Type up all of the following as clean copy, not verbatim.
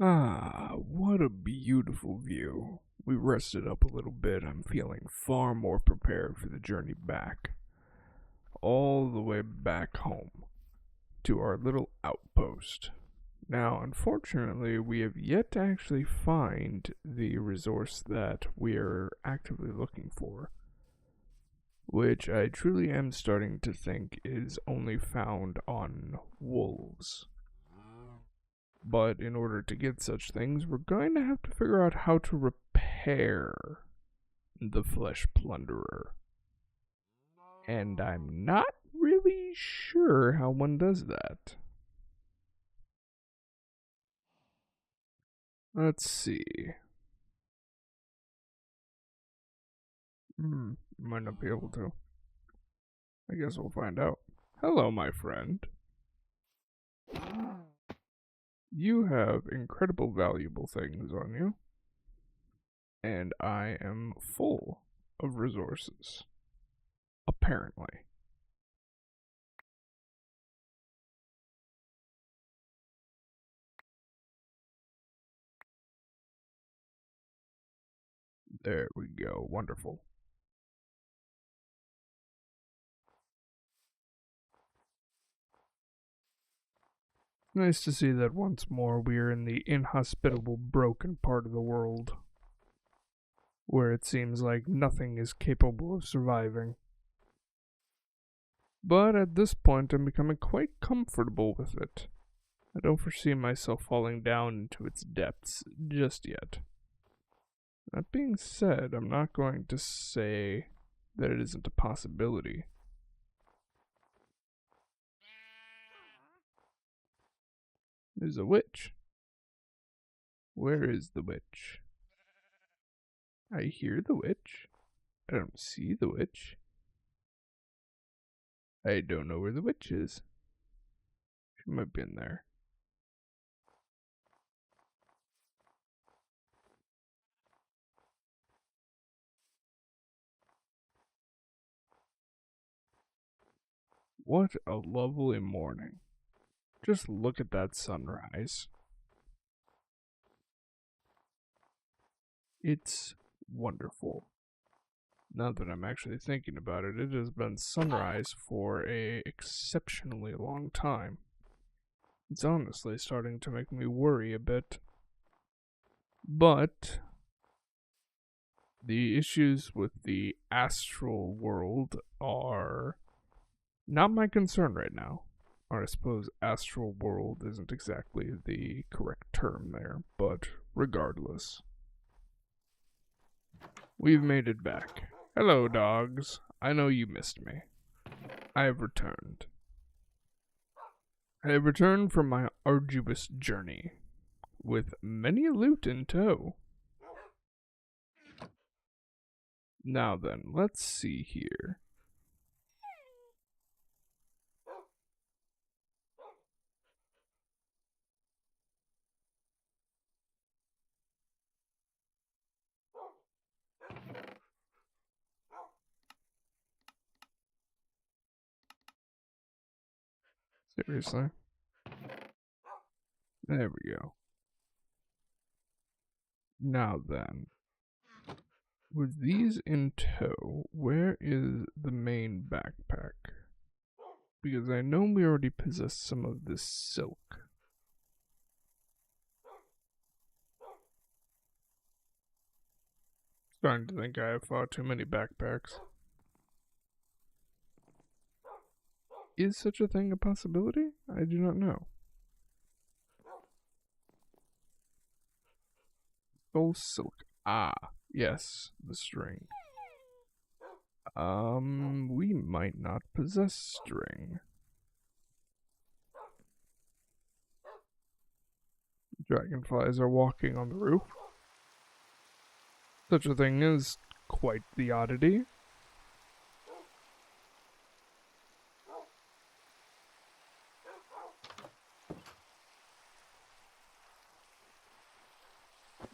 Ah, what a beautiful view. We rested up a little bit. I'm feeling far more prepared for the journey back. All the way back home to our little outpost. Now, unfortunately, we have yet to actually find the resource that we are actively looking for, which I truly am starting to think is only found on wolves. But in order to get such things, we're going to have to figure out how to repair the Flesh Plunderer. And I'm not really sure how one does that. Let's see. Might not be able to. I guess we'll find out. Hello, my friend. You have incredible valuable things on you. And I am full of resources. Apparently. There we go. Wonderful. Nice to see that once more we are in the inhospitable, broken part of the world, where it seems like nothing is capable of surviving. But at this point, I'm becoming quite comfortable with it. I don't foresee myself falling down into its depths just yet. That being said, I'm not going to say that it isn't a possibility. There's a witch. Where is the witch? I hear the witch. I don't see the witch. I don't know where the witch is. She might be in there. What a lovely morning. Just look at that sunrise. It's wonderful. Now that I'm actually thinking about it, it has been sunrise for a exceptionally long time. It's honestly starting to make me worry a bit. But the issues with the astral world are not my concern right now. Or I suppose astral world isn't exactly the correct term there, but regardless. We've made it back. Hello, dogs. I know you missed me. I have returned. I have returned from my arduous journey, with many a loot in tow. Now then, let's see here. Seriously? There we go. Now then, with these in tow, where is the main backpack? Because I know we already possess some of this silk. Starting to think I have far too many backpacks. Is such a thing a possibility? I do not know. Full silk. Ah, yes, the string. We might not possess string. Dragonflies are walking on the roof. Such a thing is quite the oddity.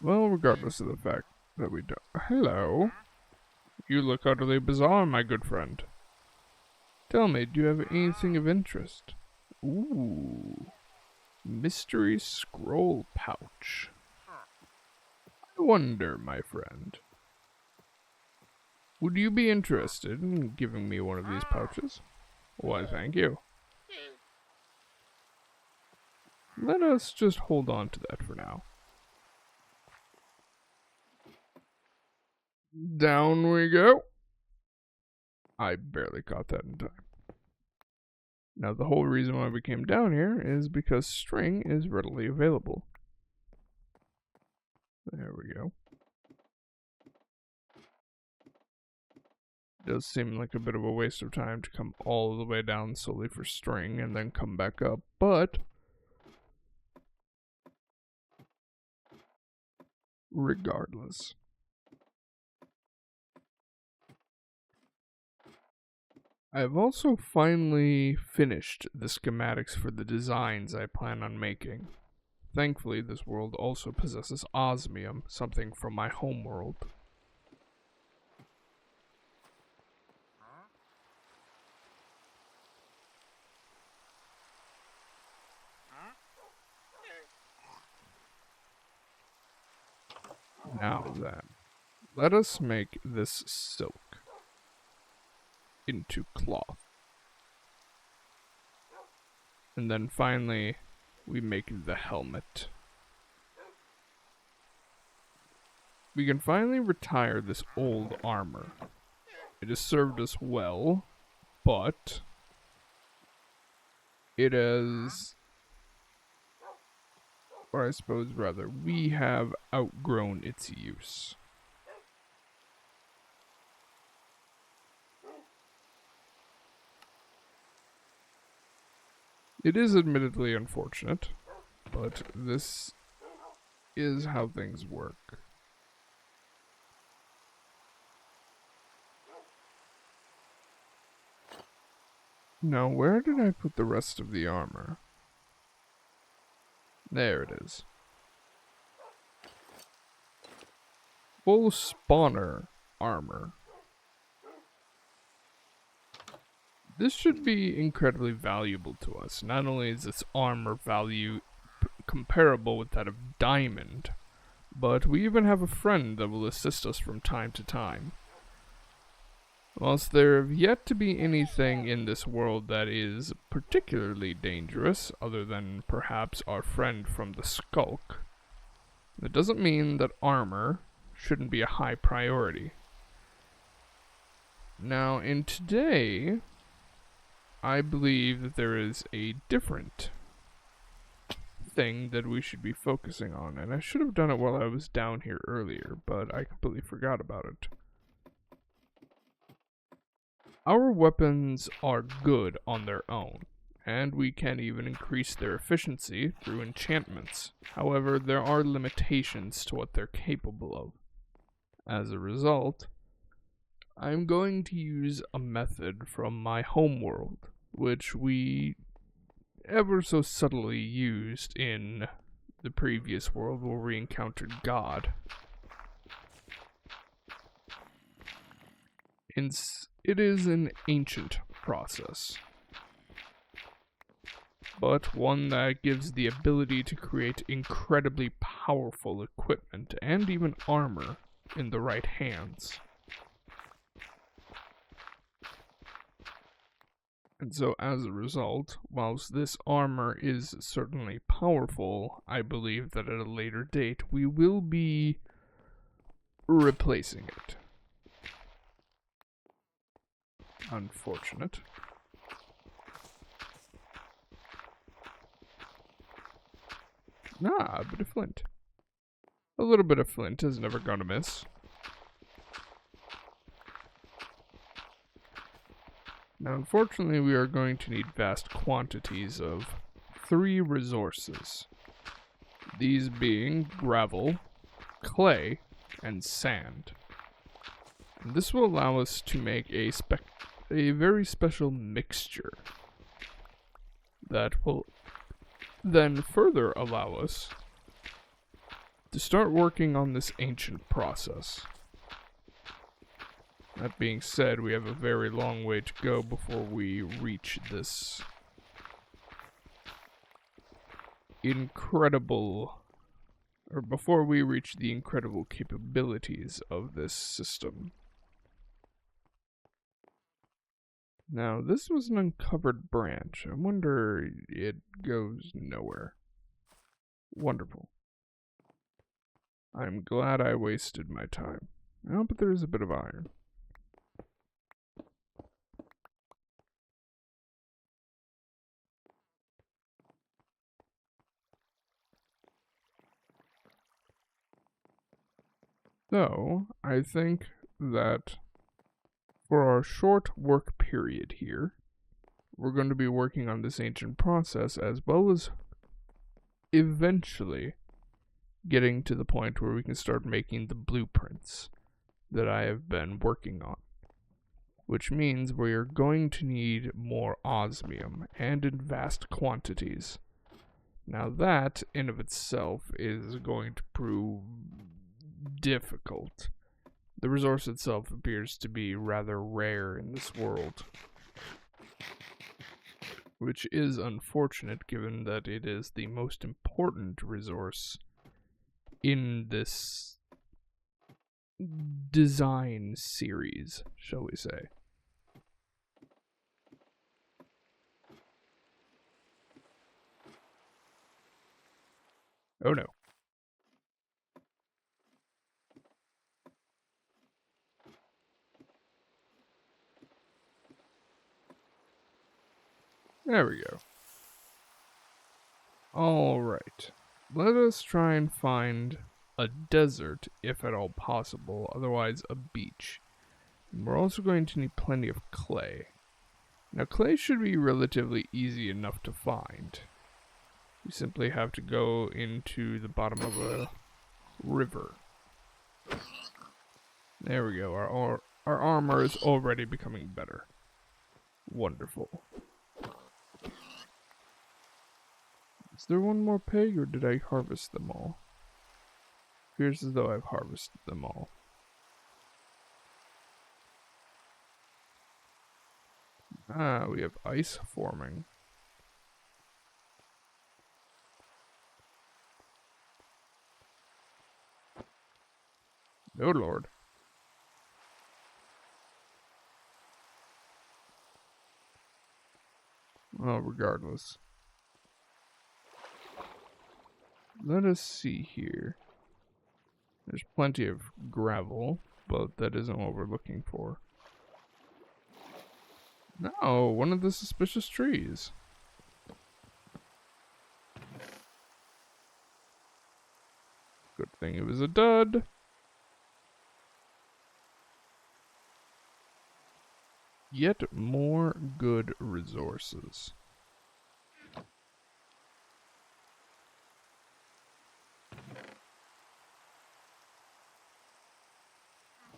Well, regardless of the fact that we don't. Hello. You look utterly bizarre, my good friend. Tell me, do you have anything of interest? Ooh. Mystery scroll pouch. I wonder, my friend, would you be interested in giving me one of these pouches? Why, thank you. Let us just hold on to that for now. Down we go. I barely caught that in time. Now, the whole reason why we came down here is because string is readily available. There we go. It does seem like a bit of a waste of time to come all the way down solely for string and then come back up, but regardless. I have also finally finished the schematics for the designs I plan on making. Thankfully, this world also possesses osmium, something from my home world. Now then, let us make this silk into cloth. And then finally, we make the helmet. We can finally retire this old armor. It has served us well, but it has, or I suppose rather, we have outgrown its use. It is admittedly unfortunate, but this is how things work. Now, where did I put the rest of the armor? There it is. Full spawner armor. This should be incredibly valuable to us. Not only is its armor value comparable with that of diamond, but we even have a friend that will assist us from time to time. Whilst there have yet to be anything in this world that is particularly dangerous, other than perhaps our friend from the Skulk, that doesn't mean that armor shouldn't be a high priority. Now, in today, I believe that there is a different thing that we should be focusing on, and I should have done it while I was down here earlier, but I completely forgot about it. Our weapons are good on their own, and we can even increase their efficiency through enchantments. However, there are limitations to what they're capable of. As a result, I'm going to use a method from my home world, which we ever so subtly used in the previous world where we encountered God. It is an ancient process, but one that gives the ability to create incredibly powerful equipment and even armor in the right hands. And so as a result, whilst this armor is certainly powerful, I believe that at a later date we will be replacing it. Unfortunate. A bit of flint. A little bit of flint is never gonna miss. Now, unfortunately, we are going to need vast quantities of 3 resources. These being gravel, clay, and sand. And this will allow us to make a very special mixture that will then further allow us to start working on this ancient process. That being said, we have a very long way to go before we reach this incredible, or before we reach the incredible capabilities of this system. Now, this was an uncovered branch. I wonder it goes nowhere. Wonderful. I'm glad I wasted my time. Oh, but there is a bit of iron. So, I think that for our short work period here, we're going to be working on this ancient process as well as eventually getting to the point where we can start making the blueprints that I have been working on. Which means we are going to need more osmium, and in vast quantities. Now that, in of itself, is going to prove difficult. The resource itself appears to be rather rare in this world, which is unfortunate given that it is the most important resource in this design series, shall we say. Oh no. There we go. Alright. Let us try and find a desert, if at all possible, otherwise a beach. And we're also going to need plenty of clay. Now, clay should be relatively easy enough to find. We simply have to go into the bottom of a river. There we go. Our armor is already becoming better. Wonderful. Is there one more pig, or did I harvest them all? Appears as though I've harvested them all. Ah, we have ice forming. Oh lord. Well, regardless. Let us see here. There's plenty of gravel, but that isn't what we're looking for. No, one of the suspicious trees. Good thing it was a dud. Yet more good resources.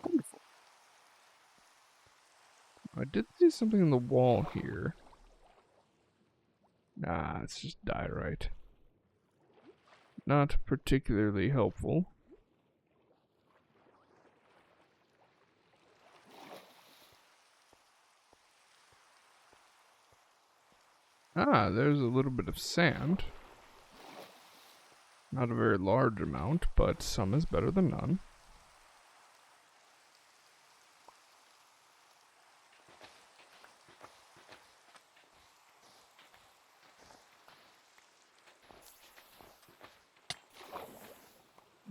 Wonderful. I did see something in the wall here. Nah, it's just diorite. Not particularly helpful. Ah, there's a little bit of sand. Not a very large amount, but some is better than none.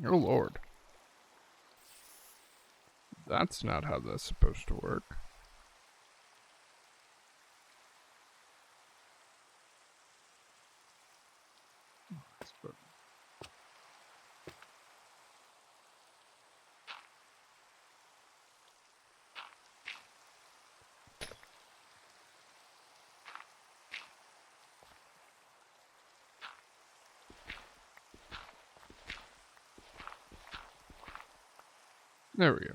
Oh lord. That's not how that's supposed to work. There we go.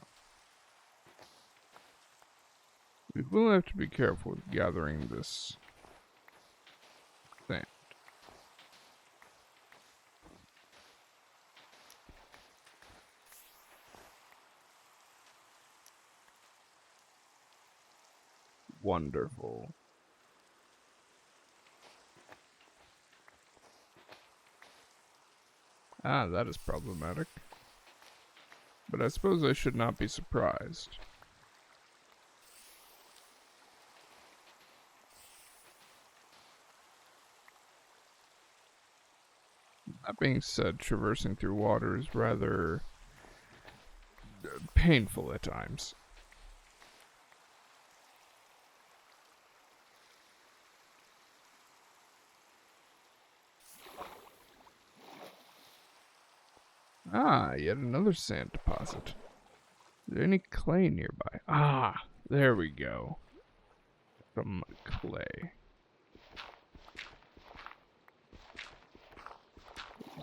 We will have to be careful with gathering this thing. Wonderful. Ah, that is problematic. But I suppose I should not be surprised. That being said, traversing through water is rather painful at times. Ah, yet another sand deposit. Is there any clay nearby? Ah, there we go. Some clay.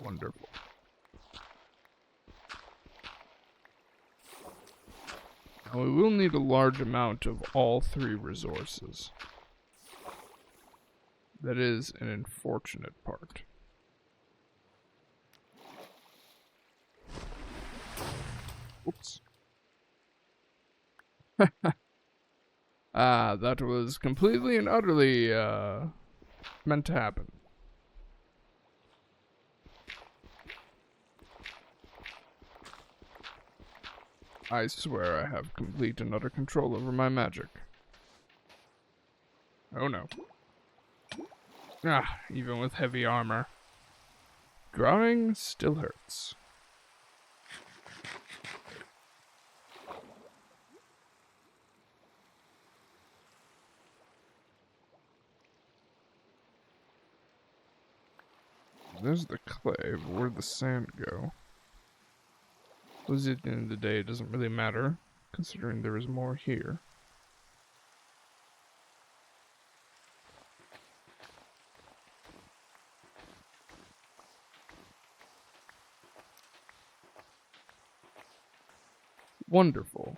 Wonderful. Now we will need a large amount of all three resources. That is an unfortunate part. Oops. Ah, that was completely and utterly meant to happen. I swear I have complete and utter control over my magic. Oh no. Ah, even with heavy armor. Drawing still hurts. There's the clay, but where'd the sand go? Was it at the end of the day, it doesn't really matter, considering there is more here. Wonderful.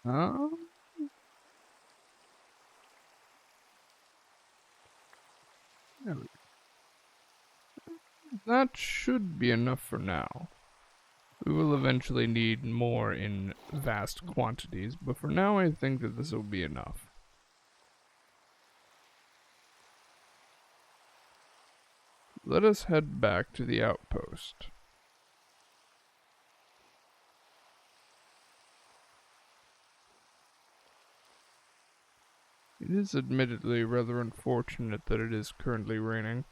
Huh? There we go. That should be enough for now. We will eventually need more in vast quantities, but for now I think that this will be enough. Let us head back to the outpost. It is admittedly rather unfortunate that it is currently raining.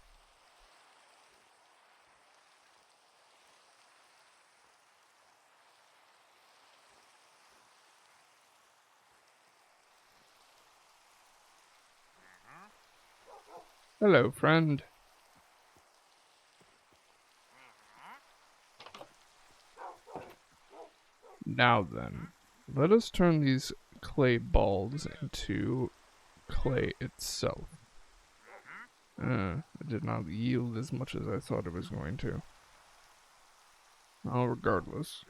Hello, friend. Now then, let us turn these clay balls into clay itself. It did not yield as much as I thought it was going to. Well, regardless.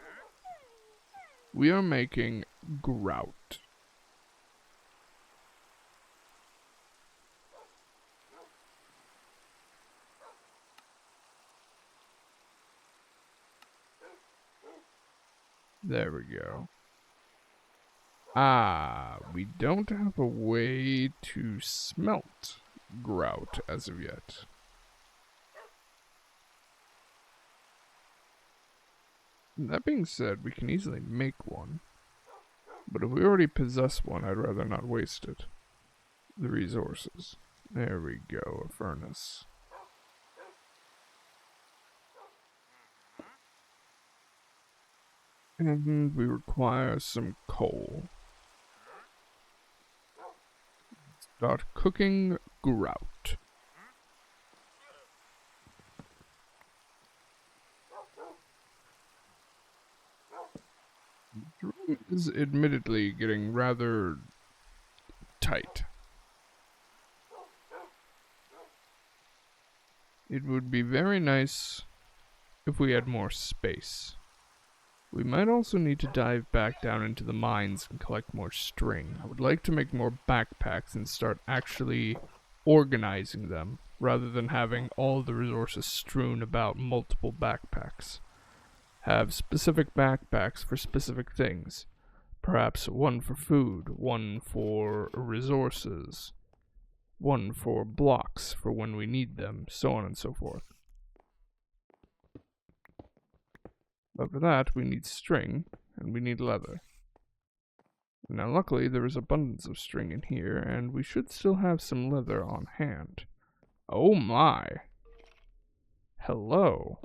We are making grout. There we go. Ah, we don't have a way to smelt grout as of yet. That being said, we can easily make one. But if we already possess one, I'd rather not waste it. The resources. There we go, a furnace. And we require some coal. Start cooking grout. The room is admittedly getting rather tight. It would be very nice if we had more space. We might also need to dive back down into the mines and collect more string. I would like to make more backpacks and start actually organizing them, rather than having all the resources strewn about multiple backpacks. Have specific backpacks for specific things. Perhaps one for food, one for resources, one for blocks for when we need them, so on and so forth. But for that, we need string, and we need leather. Now luckily, there is abundance of string in here, and we should still have some leather on hand. Oh my! Hello.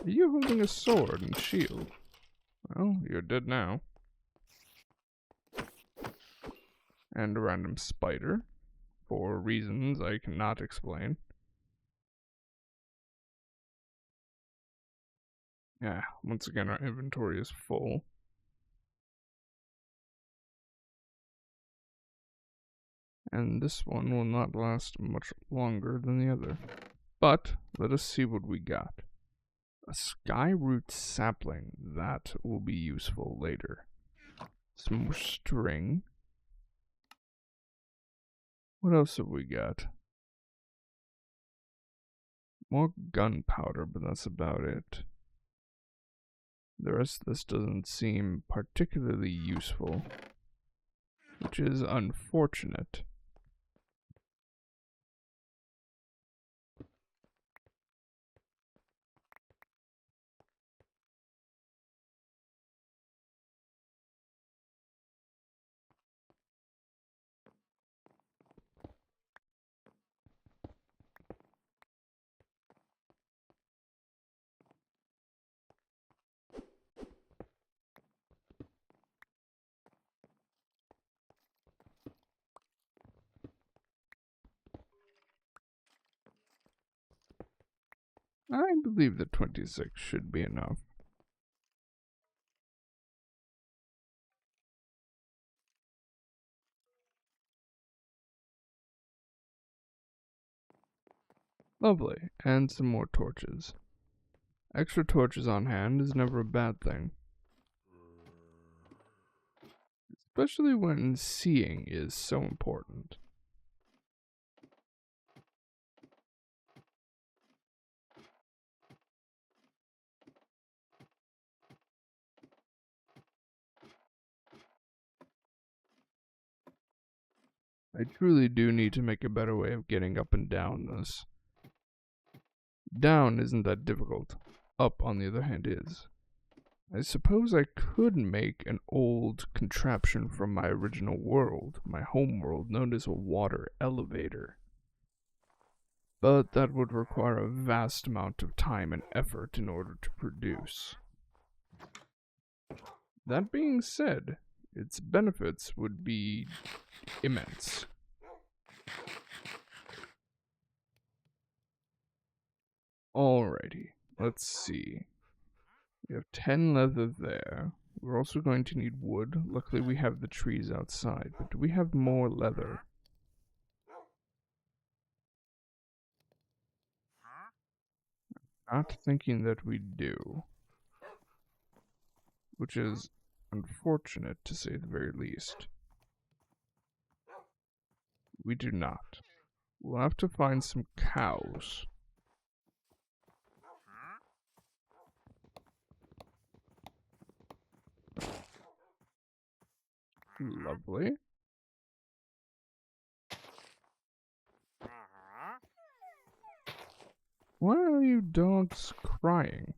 Are you holding a sword and shield? Well, you're dead now. And a random spider, for reasons I cannot explain. Yeah, once again our inventory is full. And this one will not last much longer than the other. But, let us see what we got. A skyroot sapling, that will be useful later. Some more string. What else have we got? More gunpowder, but that's about it. The rest of this doesn't seem particularly useful, which is unfortunate. I believe that 26 should be enough. Lovely, and some more torches. Extra torches on hand is never a bad thing. Especially when seeing is so important. I truly do need to make a better way of getting up and down this. Down isn't that difficult. Up, on the other hand, is. I suppose I could make an old contraption from my original world, my home world, known as a water elevator. But that would require a vast amount of time and effort in order to produce. That being said, its benefits would be immense. Alrighty, let's see. We have 10 leather there. We're also going to need wood. Luckily we have the trees outside, but do we have more leather? Not thinking that we do. Which is unfortunate, to say the very least. We do not. We'll have to find some cows. Lovely. Why are you dogs crying?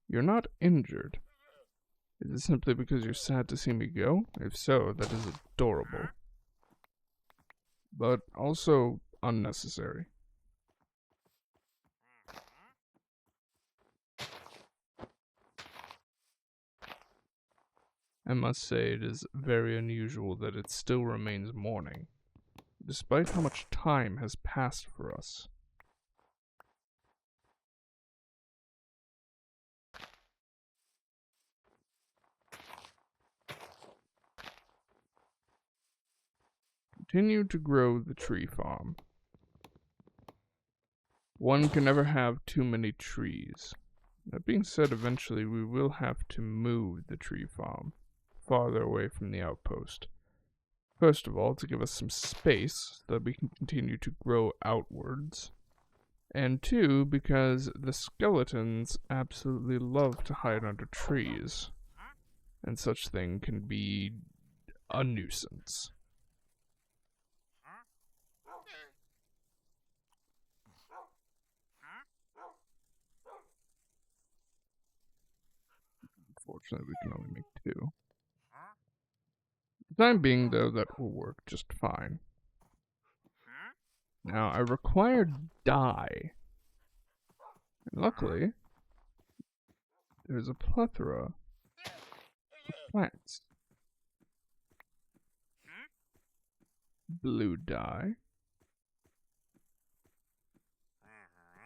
You're not injured. Is it simply because you're sad to see me go? If so, that is adorable. But also unnecessary. I must say it is very unusual that it still remains morning, despite how much time has passed for us. Continue to grow the tree farm. One can never have too many trees. That being said, eventually we will have to move the tree farm farther away from the outpost. First of all, to give us some space so that we can continue to grow outwards. And two, because the skeletons absolutely love to hide under trees. And such thing can be a nuisance. Unfortunately, we can only make two. For the time being, though, that will work just fine. Now, I require dye. And luckily, there's a plethora of plants. Blue dye.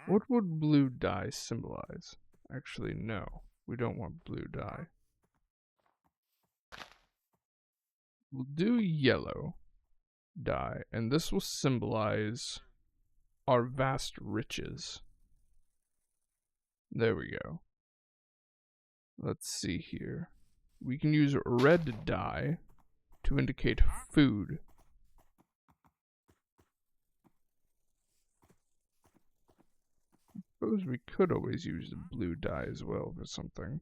What would blue dye symbolize? Actually, no. We don't want blue dye. We'll do yellow dye, and this will symbolize our vast riches. There we go. Let's see here. We can use red dye to indicate food. I suppose we could always use the blue dye as well for something.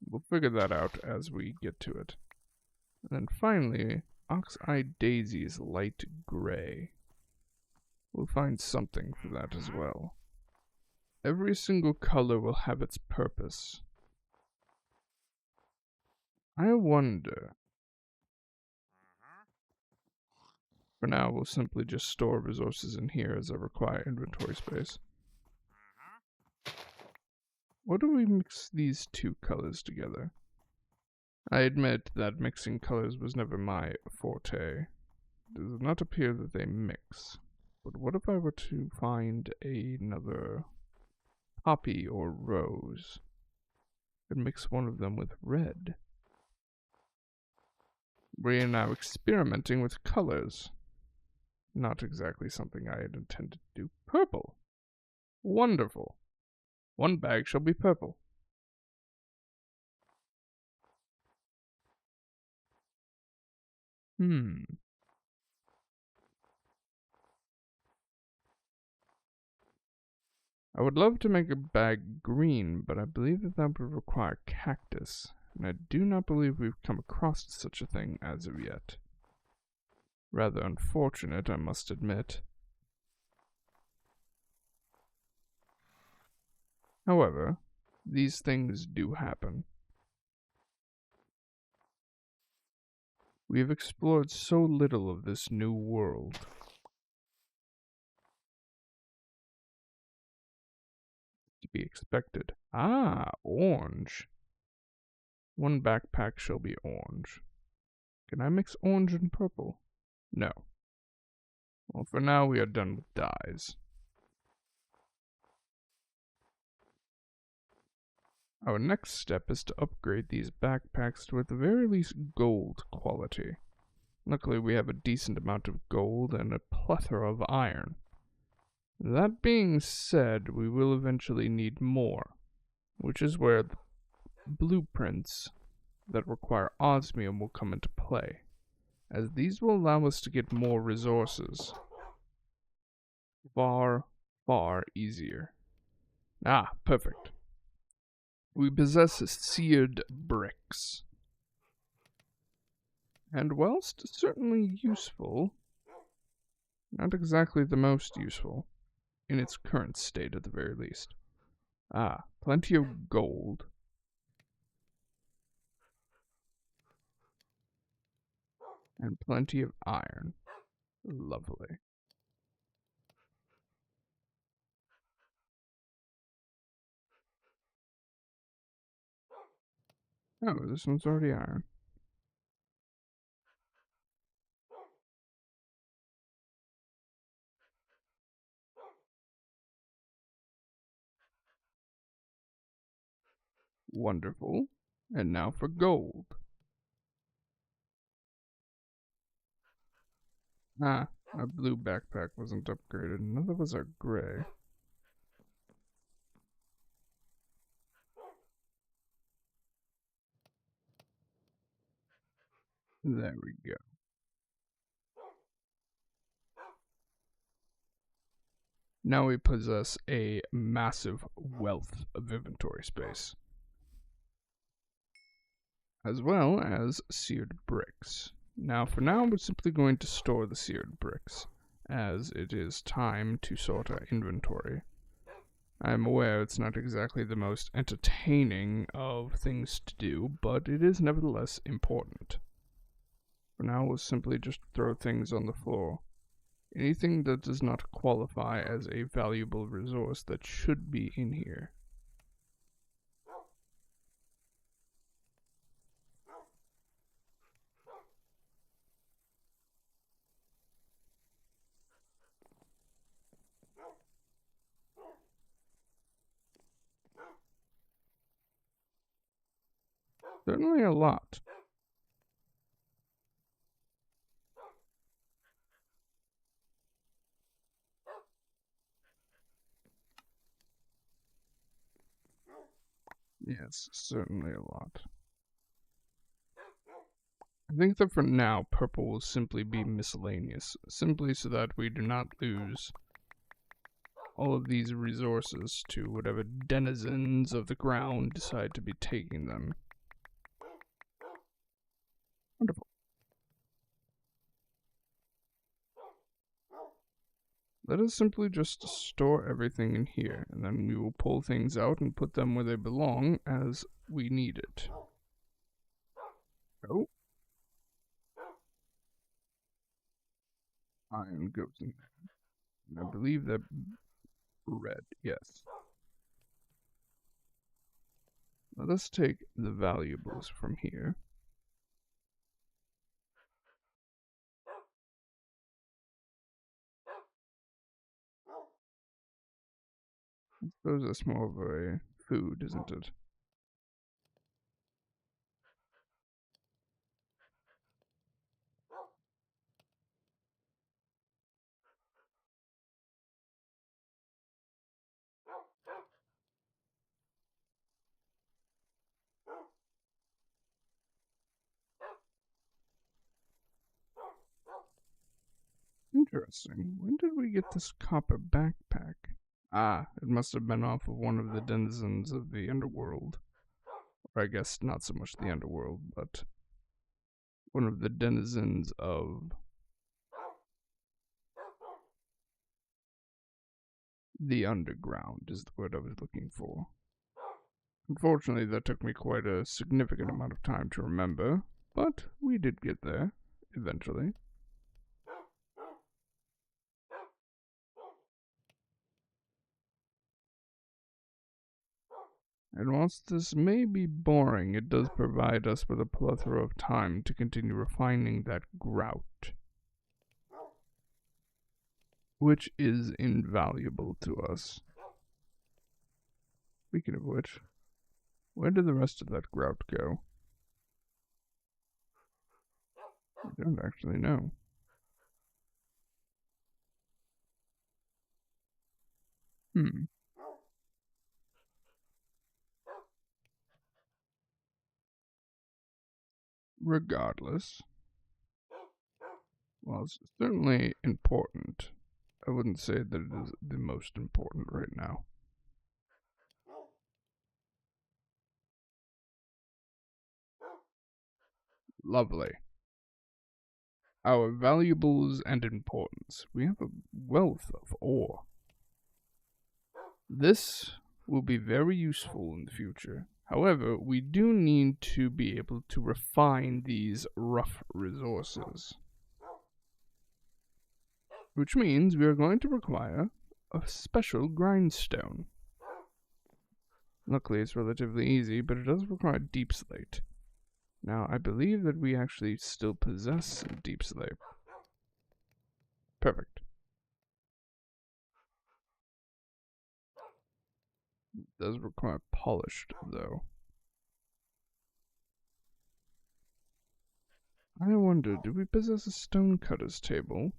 We'll figure that out as we get to it. And then finally, ox-eye daisy is light gray. We'll find something for that as well. Every single color will have its purpose. I wonder. For now, we'll simply just store resources in here as I require inventory space. What do we mix these two colors together? I admit that mixing colors was never my forte. It does not appear that they mix. But what if I were to find another poppy or rose and mix one of them with red? We are now experimenting with colors. Not exactly something I had intended to do. Purple. Wonderful. One bag shall be purple. I would love to make a bag green, but I believe that would require cactus, and I do not believe we've come across such a thing as of yet. Rather unfortunate, I must admit. However, these things do happen. We have explored so little of this new world. To be expected. Ah, orange. One backpack shall be orange. Can I mix orange and purple? No. Well, for now we are done with dyes. Our next step is to upgrade these backpacks to at the very least gold quality. Luckily we have a decent amount of gold and a plethora of iron. That being said, we will eventually need more, which is where the blueprints that require osmium will come into play, as these will allow us to get more resources. Far, far easier. Ah, perfect. We possess seared bricks. And whilst certainly useful, not exactly the most useful, in its current state at the very least. Ah, plenty of gold. And plenty of iron. Lovely. Oh, this one's already iron. Wonderful. And now for gold. Ah, our blue backpack wasn't upgraded. Neither was our gray. There we go. Now we possess a massive wealth of inventory space, as well as seared bricks. Now, for now, we're simply going to store the seared bricks, as it is time to sort our inventory. I'm aware it's not exactly the most entertaining of things to do, but it is nevertheless important. For now, we'll simply just throw things on the floor. Anything that does not qualify as a valuable resource that should be in here. Certainly a lot. Yes, certainly a lot. I think that for now, purple will simply be miscellaneous, simply so that we do not lose all of these resources to whatever denizens of the ground decide to be taking them. Wonderful. Let us simply just store everything in here, and then we will pull things out and put them where they belong as we need it. Oh. Iron goes in there. And I believe that red, yes. Let us take the valuables from here. I suppose that's more of a food, isn't it? Interesting. When did we get this copper backpack? Ah, it must have been off of one of the denizens of the underworld. Or I guess not so much the underworld, but one of the denizens of the underground is the word I was looking for. Unfortunately, that took me quite a significant amount of time to remember, but we did get there, eventually. And whilst this may be boring, it does provide us with a plethora of time to continue refining that grout, which is invaluable to us. Speaking of which, where did the rest of that grout go? I don't actually know. Regardless, well, it's certainly important. I wouldn't say that it is the most important right now. Lovely. Our valuables and importance. We have a wealth of ore. This will be very useful in the future. However, we do need to be able to refine these rough resources. Which means we are going to require a special grindstone. Luckily, it's relatively easy, but it does require deep slate. Now, I believe that we actually still possess some deep slate. Perfect. It does require polished, though. I wonder, do we possess a stonecutter's table?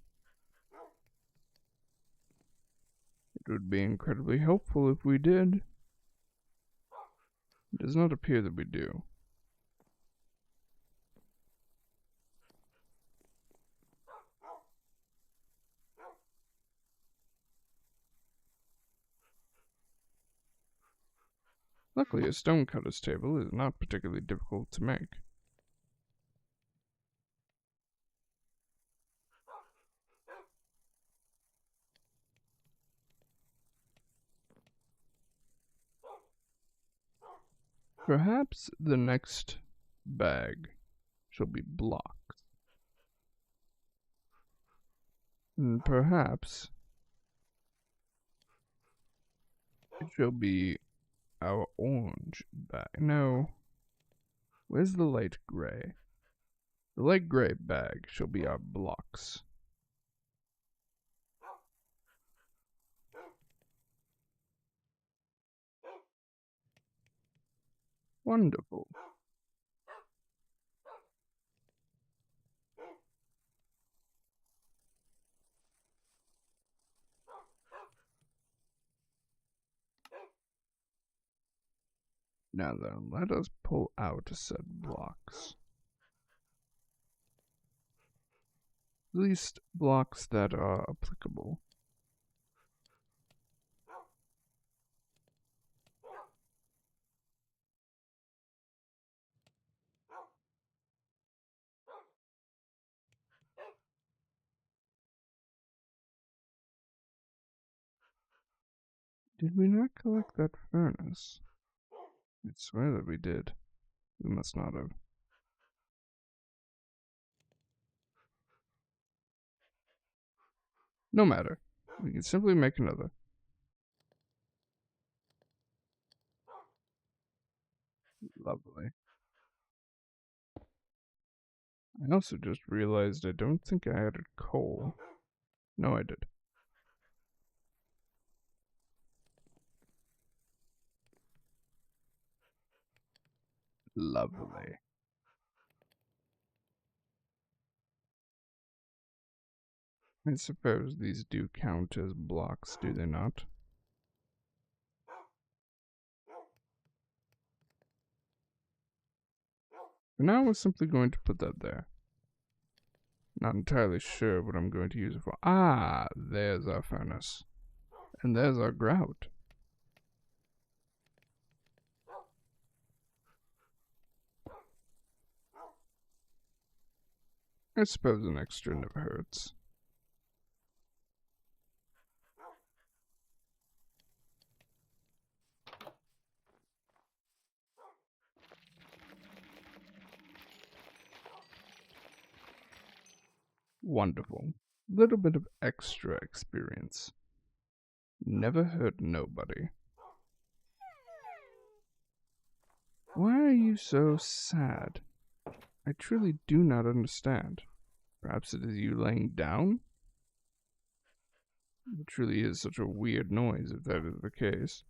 It would be incredibly helpful if we did. It does not appear that we do. Luckily, a stonecutter's table is not particularly difficult to make. Perhaps the next bag shall be blocks. And perhaps it shall be our orange bag. No. Where's the light gray? The light gray bag shall be our blocks. Wonderful. Now then, let us pull out said blocks. At least blocks that are applicable. Did we not collect that furnace? I swear that we did. We must not have. No matter. We can simply make another. Lovely. I also just realized I don't think I added coal. No, I did. Lovely. I suppose these do count as blocks, do they not? For now, we're simply going to put that there. Not entirely sure what I'm going to use it for. Ah, there's our furnace. And there's our grout. I suppose an extra never hurts. Wonderful. Little bit of extra experience. Never hurt nobody. Why are you so sad? I truly do not understand. Perhaps it is you laying down? It truly is such a weird noise if that is the case.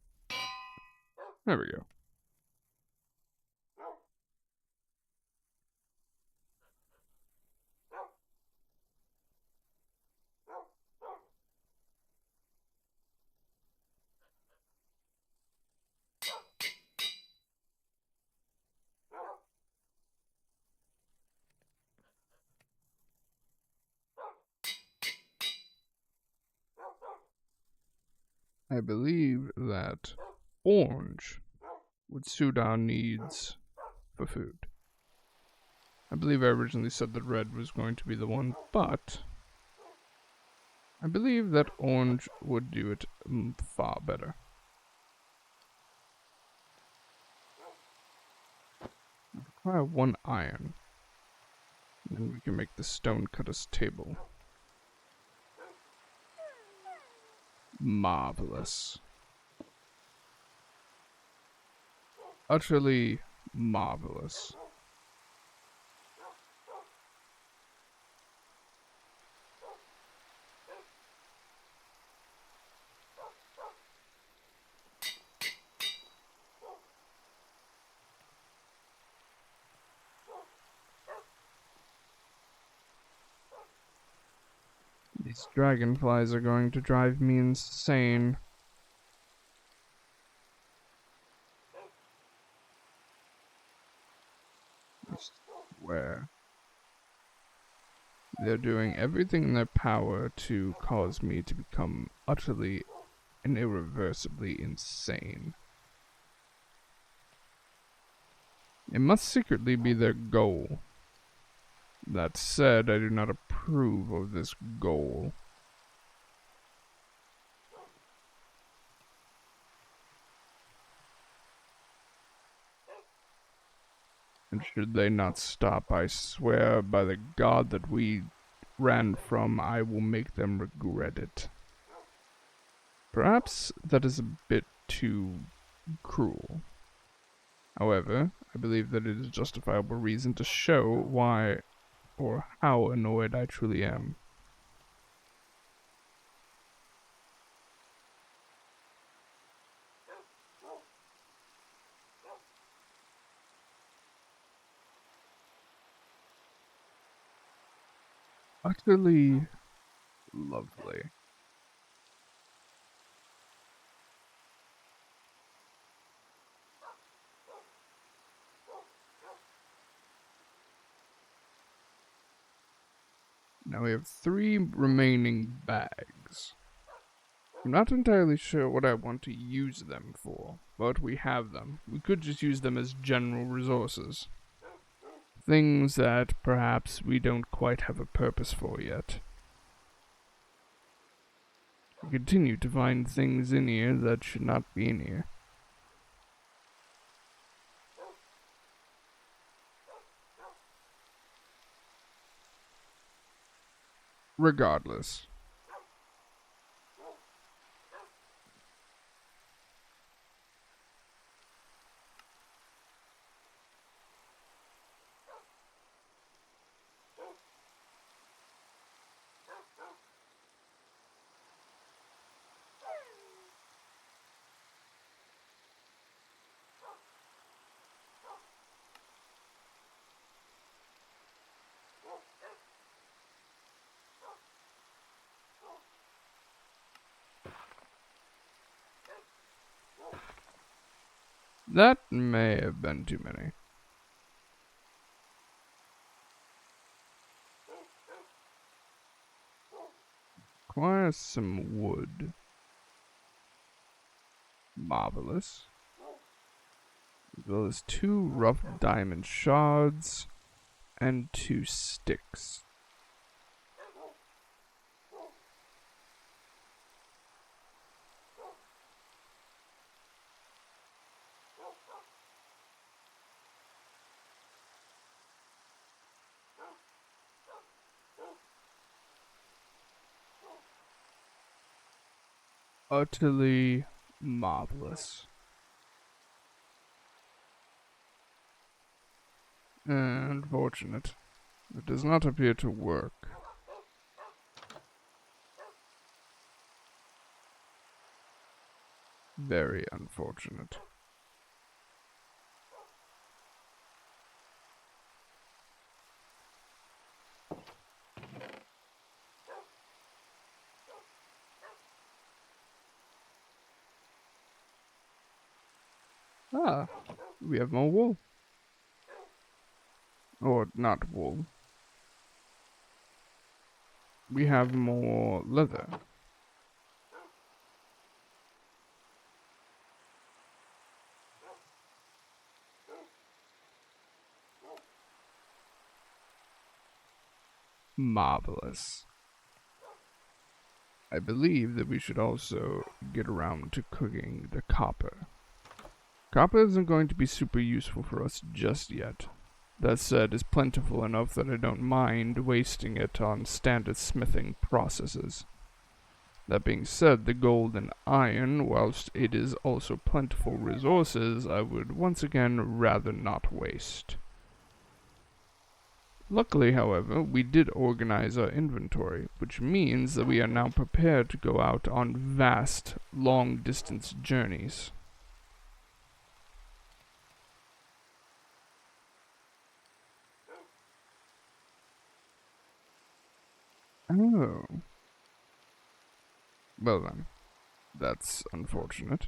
There we go. I believe that orange would suit our needs for food. I believe I originally said that red was going to be the one, but I believe that orange would do it far better. I require 1 iron. And then we can make the stonecutter's table. Marvelous. Utterly marvelous. These dragonflies are going to drive me insane. I swear. They're doing everything in their power to cause me to become utterly and irreversibly insane. It must secretly be their goal. That said, I do not approve of this goal. And should they not stop, I swear by the god that we ran from, I will make them regret it. Perhaps that is a bit too cruel. However, I believe that it is justifiable reason to show why or how annoyed I truly am. Utterly lovely. Now we have 3 remaining bags. I'm not entirely sure what I want to use them for, but we have them. We could just use them as general resources. Things that perhaps we don't quite have a purpose for yet. We continue to find things in here that should not be in here. Regardless. That may have been too many. Acquire some wood. Marvelous. As well as 2 rough diamond shards and 2 sticks. Utterly marvelous. Unfortunate. It does not appear to work. Very unfortunate. Ah, we have more wool. Or not wool. We have more leather. Marvelous. I believe that we should also get around to cooking the copper. Copper isn't going to be super useful for us just yet. That said, it's plentiful enough that I don't mind wasting it on standard smithing processes. That being said, the gold and iron, whilst it is also plentiful resources, I would once again rather not waste. Luckily, however, we did organize our inventory, which means that we are now prepared to go out on vast, long-distance journeys. Oh. Well then, that's unfortunate.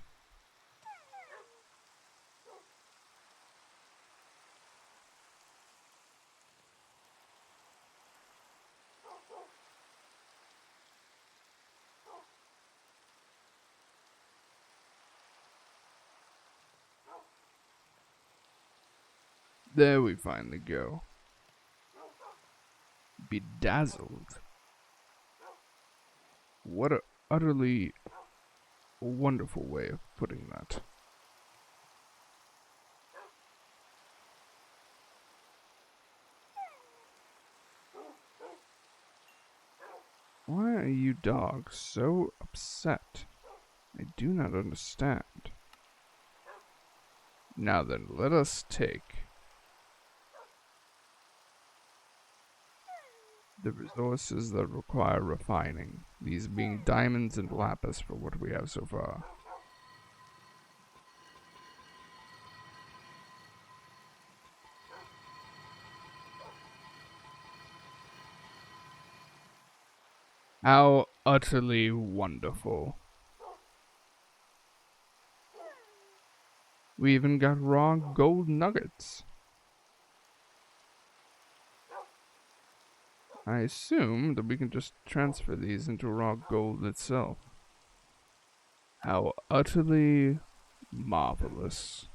There we finally go. Bedazzled. What a utterly wonderful way of putting that. Why are you dogs so upset? I do not understand. Now then, let us take the resources that require refining, these being diamonds and lapis for what we have so far. How utterly wonderful. We even got raw gold nuggets. I assume that we can just transfer these into raw gold itself. How utterly marvelous.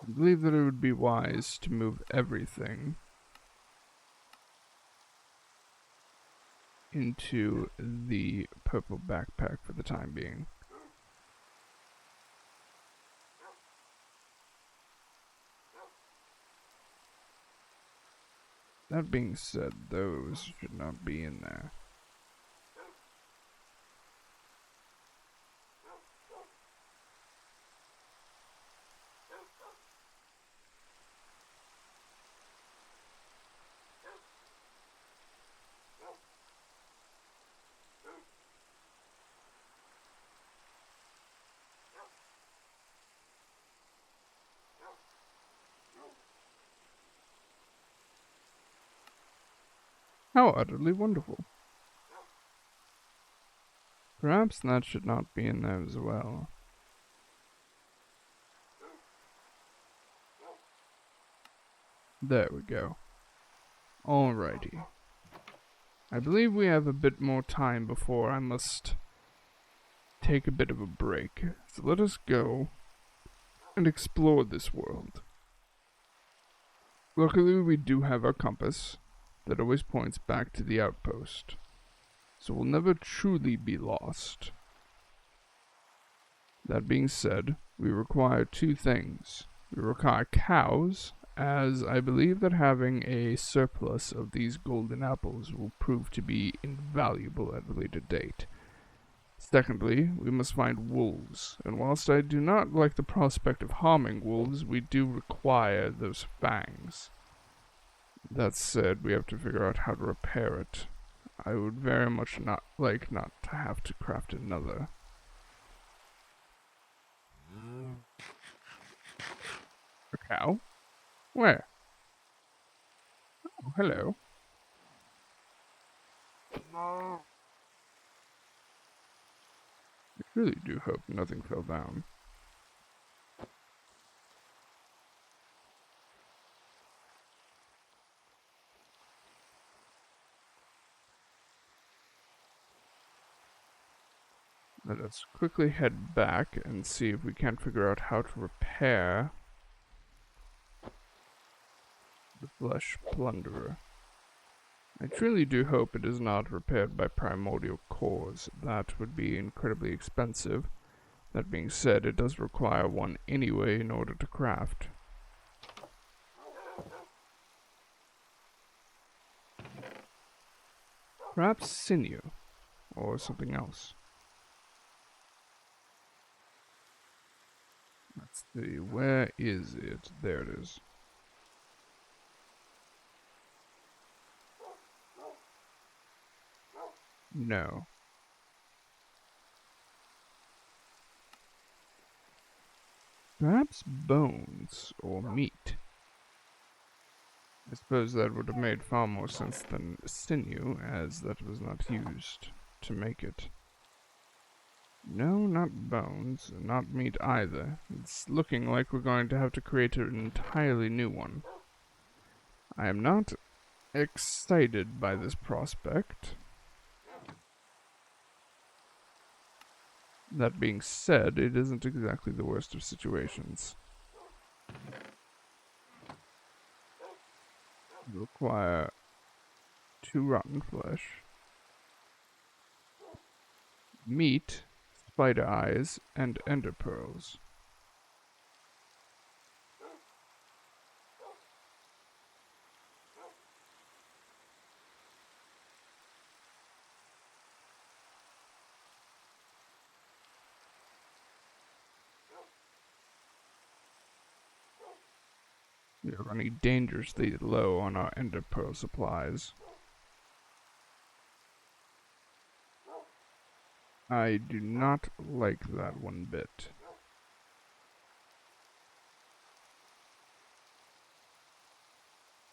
I believe that it would be wise to move everything into the purple backpack for the time being. That being said, those should not be in there. How utterly wonderful. Perhaps that should not be in there as well. There we go. Alrighty. I believe we have a bit more time before I must take a bit of a break. So let us go and explore this world. Luckily, we do have our compass that always points back to the outpost, so we'll never truly be lost. That being said, we require two things. We require cows, as I believe that having a surplus of these golden apples will prove to be invaluable at a later date. Secondly, we must find wolves, and whilst I do not like the prospect of harming wolves, we do require those fangs. That said, we have to figure out how to repair it. I would very much not like not to have to craft another. A cow? Where? Oh, hello. I really do hope nothing fell down. Let us quickly head back and see if we can't figure out how to repair the Flesh Plunderer. I truly do hope it is not repaired by primordial cores. That would be incredibly expensive. That being said, it does require one anyway in order to craft. Perhaps sinew, or something else. Let's see, where is it? There it is. No. Perhaps bones or meat. I suppose that would have made far more sense than sinew, as that was not used to make it. No, not bones, not meat either. It's looking like we're going to have to create an entirely new one. I am not excited by this prospect. That being said, it isn't exactly the worst of situations. We require 2 rotten flesh, meat, spider eyes, and ender pearls. We are running dangerously low on our ender pearl supplies. I do not like that one bit.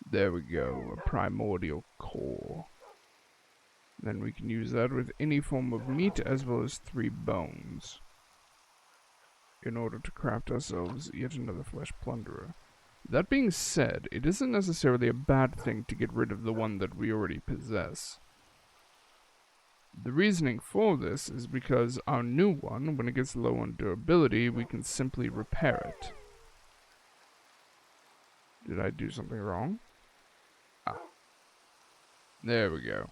There we go, a primordial core. Then we can use that with any form of meat as well as 3 bones, in order to craft ourselves yet another flesh plunderer. That being said, it isn't necessarily a bad thing to get rid of the one that we already possess. The reasoning for this is because our new one, when it gets low on durability, we can simply repair it. Did I do something wrong? Ah. There we go.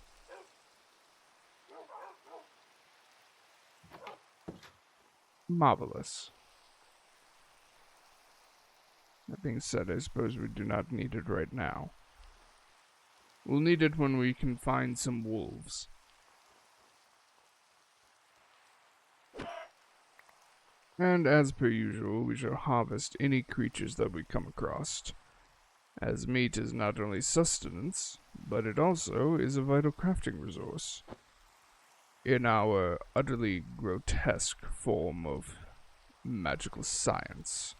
Marvelous. That being said, I suppose we do not need it right now. We'll need it when we can find some wolves. And as per usual, we shall harvest any creatures that we come across, as meat is not only sustenance, but it also is a vital crafting resource in our utterly grotesque form of magical science.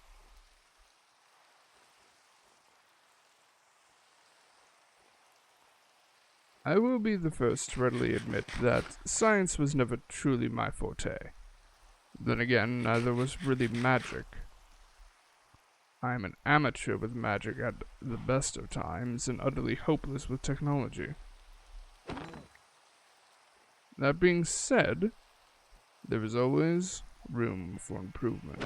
I will be the first to readily admit that science was never truly my forte. Then again, neither was really magic. I am an amateur with magic at the best of times and utterly hopeless with technology. That being said, there is always room for improvement.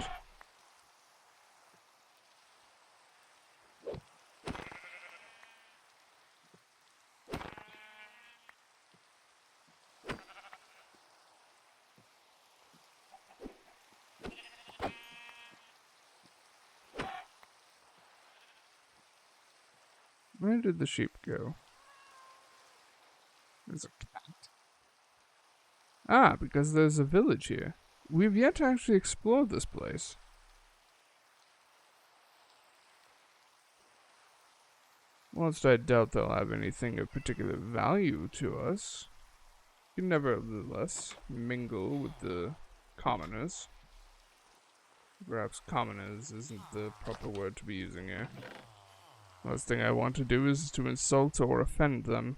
Where did the sheep go? There's a cat. Ah, because there's a village here. We've yet to actually explore this place. Whilst I doubt they'll have anything of particular value to us, you can nevertheless mingle with the commoners. Perhaps commoners isn't the proper word to be using here. Last thing I want to do is to insult or offend them.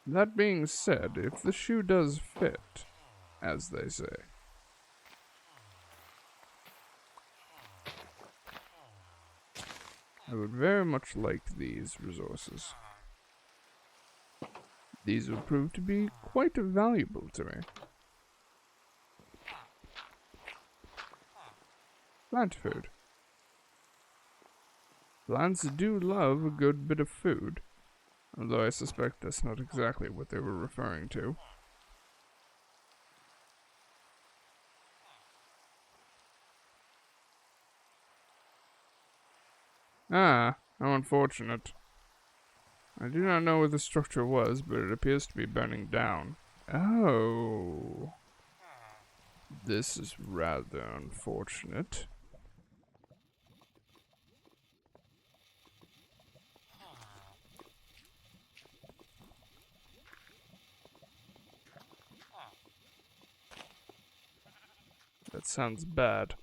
That being said, if the shoe does fit, as they say, I would very much like these resources. These would prove to be quite valuable to me. Plant food. Plants do love a good bit of food, although I suspect that's not exactly what they were referring to. Ah, how unfortunate. I do not know what the structure was, but it appears to be burning down. Oh. This is rather unfortunate. That sounds bad.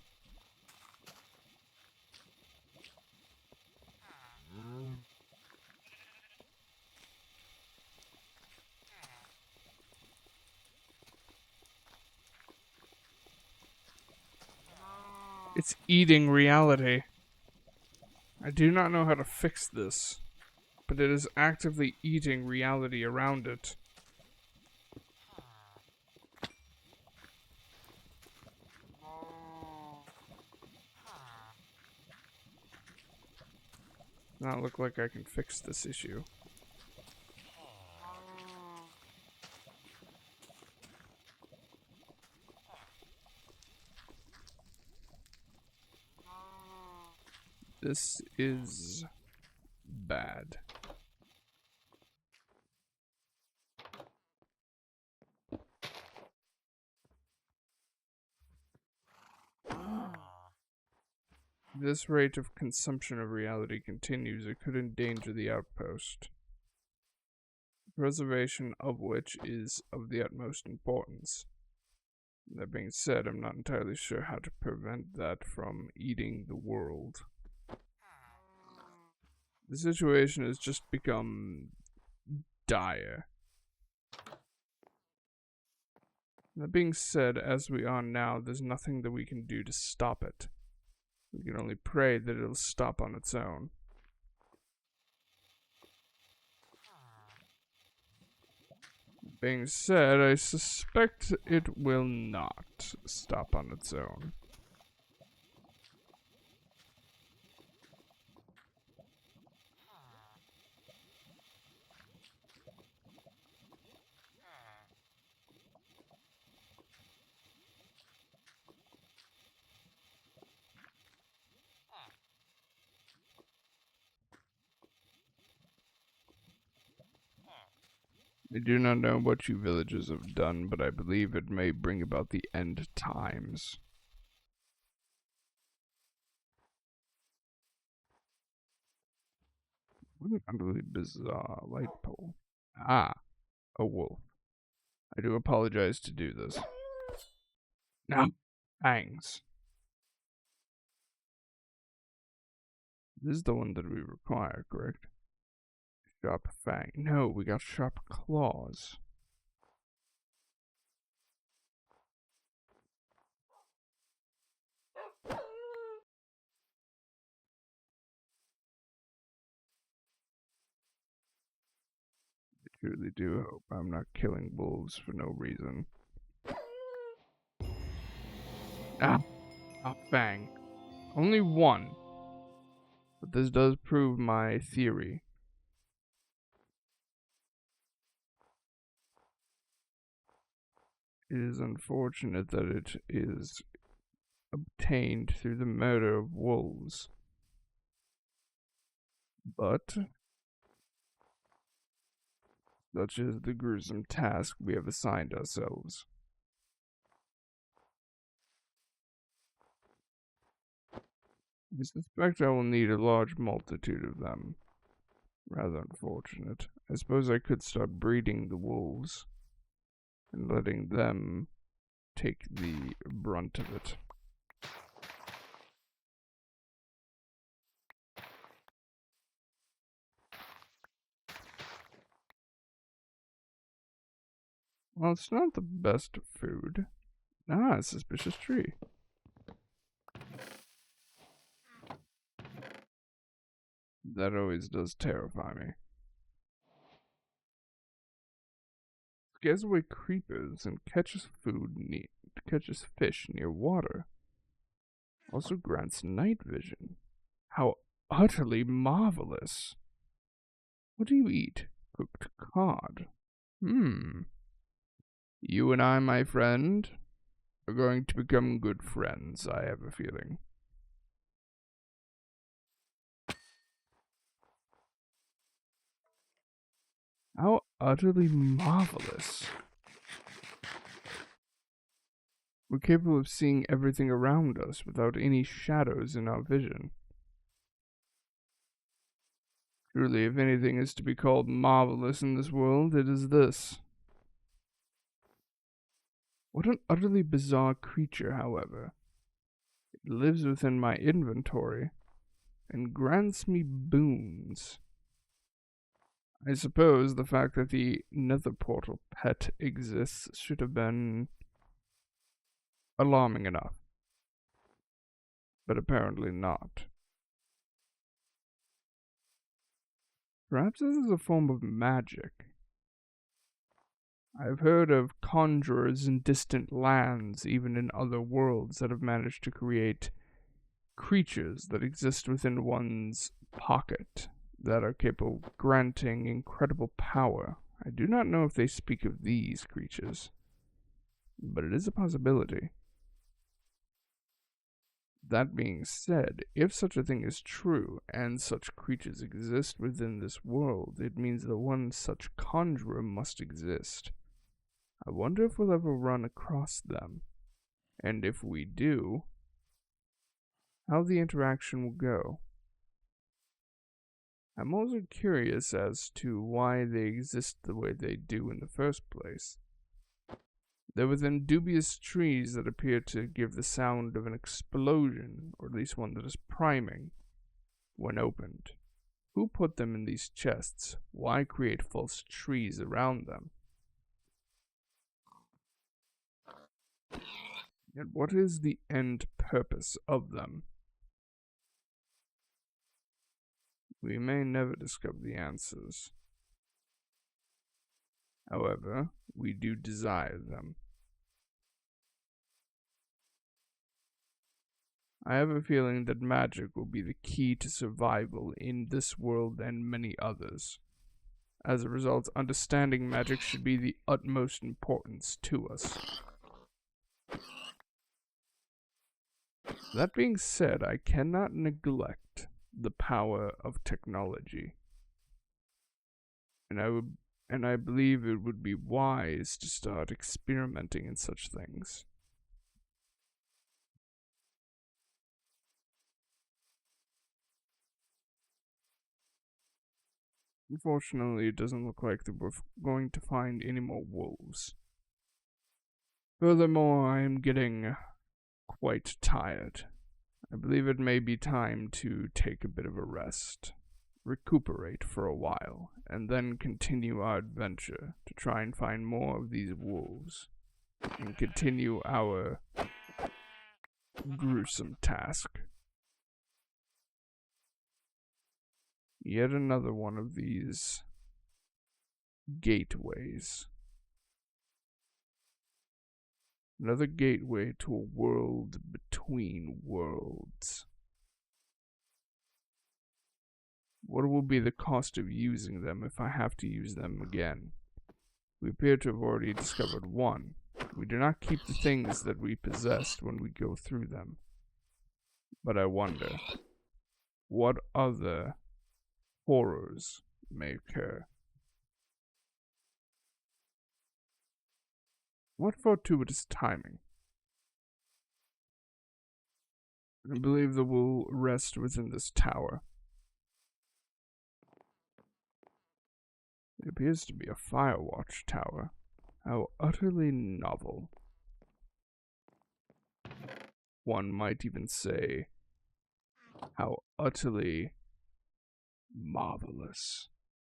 It's eating reality. I do not know how to fix this, but it is actively eating reality around it. Does not look like I can fix this issue. This is bad. This rate of consumption of reality continues, it could endanger the outpost, preservation of which is of the utmost importance. That being said, I'm not entirely sure how to prevent that from eating the world. The situation has just become dire. That being said, as we are now, there's nothing that we can do to stop it. We can only pray that it'll stop on its own. Being said, I suspect it will not stop on its own. I do not know what you villagers have done, but I believe it may bring about the end times. What an utterly bizarre light pole. Ah, a wolf. I do apologize to do this. Now, fangs. This is the one that we require, correct? Sharp fang. No, we got sharp claws. I truly do hope I'm not killing wolves for no reason. Ah, a fang. Only one. But this does prove my theory. It is unfortunate that it is obtained through the murder of wolves. But such is the gruesome task we have assigned ourselves. I suspect I will need a large multitude of them. Rather unfortunate. I suppose I could start breeding the wolves and letting them take the brunt of it. Well, it's not the best of food. Ah, a suspicious tree. That always does terrify me. Scares away creepers and catches fish near water. Also grants night vision. How utterly marvelous. What do you eat? Cooked cod. You and I, my friend, are going to become good friends, I have a feeling. How utterly marvelous. We're capable of seeing everything around us without any shadows in our vision. Truly, if anything is to be called marvelous in this world, it is this. What an utterly bizarre creature, however. It lives within my inventory and grants me boons. I suppose the fact that the nether portal pet exists should have been alarming enough. but apparently not. Perhaps this is a form of magic. I've heard of conjurers in distant lands, even in other worlds, that have managed to create creatures that exist within one's pocket that are capable of granting incredible power. I do not know if they speak of these creatures, but it is a possibility. That being said, if such a thing is true, and such creatures exist within this world, it means that one such conjurer must exist. I wonder if we'll ever run across them, and if we do, how the interaction will go. I'm also curious as to why they exist the way they do in the first place. They're within dubious trees that appear to give the sound of an explosion, or at least one that is priming, when opened. Who put them in these chests? Why create false trees around them? And what is the end purpose of them? We may never discover the answers. However, we do desire them. I have a feeling that magic will be the key to survival in this world and many others. As a result, understanding magic should be the utmost importance to us. That being said, I cannot neglect the power of technology. And I believe it would be wise to start experimenting in such things. Unfortunately, it doesn't look like that we're going to find any more wolves. Furthermore, I am getting quite tired. I believe it may be time to take a bit of a rest, recuperate for a while, and then continue our adventure to try and find more of these wolves, and continue our gruesome task. Yet another one of these gateways. Another gateway to a world between worlds. What will be the cost of using them if I have to use them again? We appear to have already discovered one. We do not keep the things that we possessed when we go through them. But I wonder, what other horrors may occur? What fortuitous timing. I believe that we'll rest within this tower. It appears to be a firewatch tower. How utterly novel. One might even say, how utterly marvelous.